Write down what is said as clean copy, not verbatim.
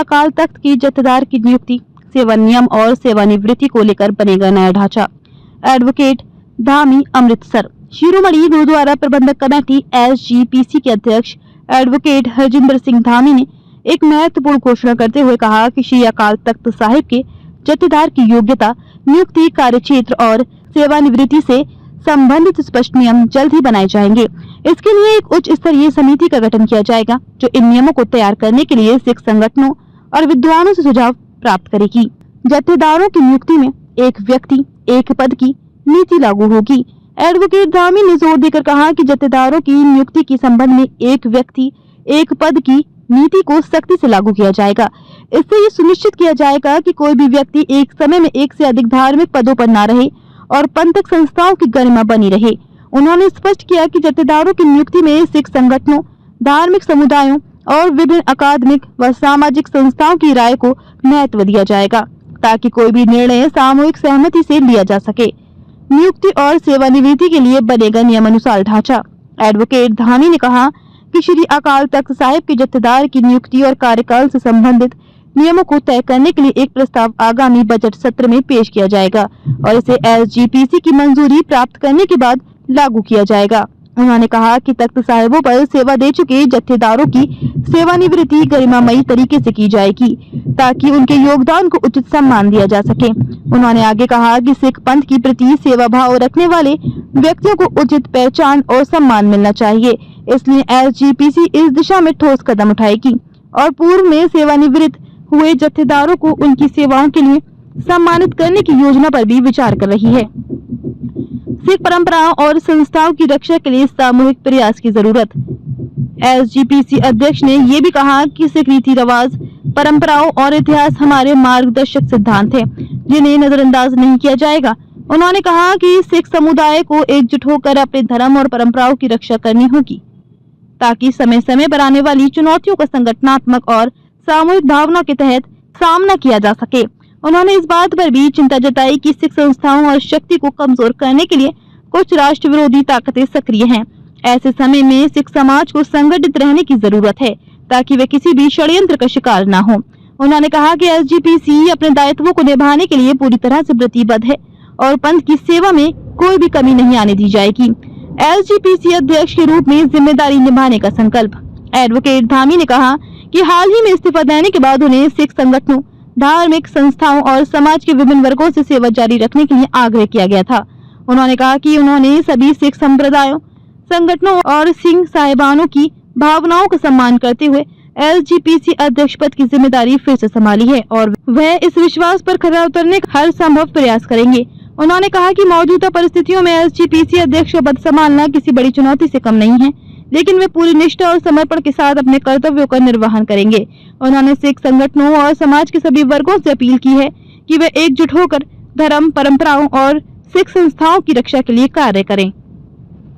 अकाल तख्त की जत्थेदार की नियुक्ति, सेवा नियम और सेवानिवृत्ति को लेकर बनेगा नया ढांचा। एडवोकेट धामी अमृतसर। शिरोमणि गुरुद्वारा प्रबंधक कमेटी SGPC के अध्यक्ष एडवोकेट हरजिंदर सिंह धामी ने एक महत्वपूर्ण घोषणा करते हुए कहा कि श्री अकाल तख्त साहिब के जत्थेदार की योग्यता, नियुक्ति, कार्यक्षेत्र और सेवानिवृत्ति से संबंधित स्पष्ट नियम जल्द ही बनाए जाएंगे। इसके लिए एक उच्च स्तरीय समिति का गठन किया जाएगा जो इन नियमों को तैयार करने के लिए सिख संगठनों और विद्वानों से सुझाव प्राप्त करेगी। जत्थेदारों की नियुक्ति में एक व्यक्ति एक पद की नीति लागू होगी। एडवोकेट धामी ने जोर देकर कहा कि जत्थेदारों की नियुक्ति के संबंध में एक व्यक्ति एक पद की नीति को सख्ती से लागू किया जाएगा। इससे ये सुनिश्चित किया जाएगा कि कोई भी व्यक्ति एक समय में एक से अधिक धार्मिक पदों पर न रहे और पंथक संस्थाओं की गरिमा बनी रहे। उन्होंने स्पष्ट किया कि जत्थेदारों की नियुक्ति में सिख संगठनों, धार्मिक समुदायों और विभिन्न अकादमिक व सामाजिक संस्थाओं की राय को महत्व दिया जाएगा ताकि कोई भी निर्णय सामूहिक सहमति से लिया जा सके। नियुक्ति और सेवानिवृत्ति के लिए बनेगा नियमानुसार ढांचा। एडवोकेट धामी ने कहा कि श्री अकाल तख्त साहिब के जत्थेदार की नियुक्ति और कार्यकाल से संबंधित नियमों को तय करने के लिए एक प्रस्ताव आगामी बजट सत्र में पेश किया जाएगा और इसे SGPC की मंजूरी प्राप्त करने के बाद लागू किया जाएगा। उन्होंने कहा कि तख्त साहिबों पर सेवा दे चुके जत्थेदारों की सेवानिवृत्ति गरिमामयी तरीके से की जाएगी ताकि उनके योगदान को उचित सम्मान दिया जा सके। उन्होंने आगे कहा कि सिख पंथ की प्रति सेवा भाव रखने वाले व्यक्तियों को उचित पहचान और सम्मान मिलना चाहिए। इसलिए SGPC इस दिशा में ठोस कदम उठाएगी और पूर्व में सेवानिवृत्त हुए जत्थेदारों को उनकी सेवाओं के लिए सम्मानित करने की योजना पर भी विचार कर रही है। सिख परंपराओं और संस्थाओं की रक्षा के लिए सामूहिक प्रयास की जरूरत। SGPC अध्यक्ष ने ये भी कहा कि सिख रीति रिवाज, परंपराओं और इतिहास हमारे मार्गदर्शक सिद्धांत हैं, जिन्हें नजरअंदाज नहीं किया जाएगा। उन्होंने कहा कि सिख समुदाय को एकजुट होकर अपने धर्म और परंपराओं की रक्षा करनी होगी ताकि समय समय पर आने वाली चुनौतियों का संगठनात्मक और सामूहिक भावना के तहत सामना किया जा सके। उन्होंने इस बात पर भी चिंता जताई कि सिख संस्थाओं और शक्ति को कमजोर करने के लिए कुछ राष्ट्र विरोधी ताकतें सक्रिय हैं। ऐसे समय में सिख समाज को संगठित रहने की जरूरत है ताकि वे किसी भी षड्यंत्र का शिकार न हो। उन्होंने कहा कि SGPC अपने दायित्वों को निभाने के लिए पूरी तरह से प्रतिबद्ध है और पंथ की सेवा में कोई भी कमी नहीं आने दी जाएगी। SGPC अध्यक्ष के रूप में जिम्मेदारी निभाने का संकल्प। एडवोकेट धामी ने कहा कि हाल ही में इस्तीफा देने के बाद उन्हें सिख संगठनों, धार्मिक संस्थाओं और समाज के विभिन्न वर्गों से सेवा जारी रखने के लिए आग्रह किया गया था। उन्होंने कहा कि उन्होंने सभी सिख संप्रदायों, संगठनों और सिंह साहिबानों की भावनाओं का सम्मान करते हुए SGPC अध्यक्ष पद की जिम्मेदारी फिर से संभाली है और वह इस विश्वास पर खरा उतरने का हर संभव प्रयास करेंगे। उन्होंने कहा कि मौजूदा परिस्थितियों में SGPC अध्यक्ष का पद संभालना किसी बड़ी चुनौती से कम नहीं है, लेकिन वे पूरी निष्ठा और समर्पण के साथ अपने कर्तव्यों का निर्वहन करेंगे। उन्होंने सिख संगठनों और समाज के सभी वर्गों से अपील की है कि वे एकजुट होकर धर्म, परंपराओं और सिख संस्थाओं की रक्षा के लिए कार्य करें।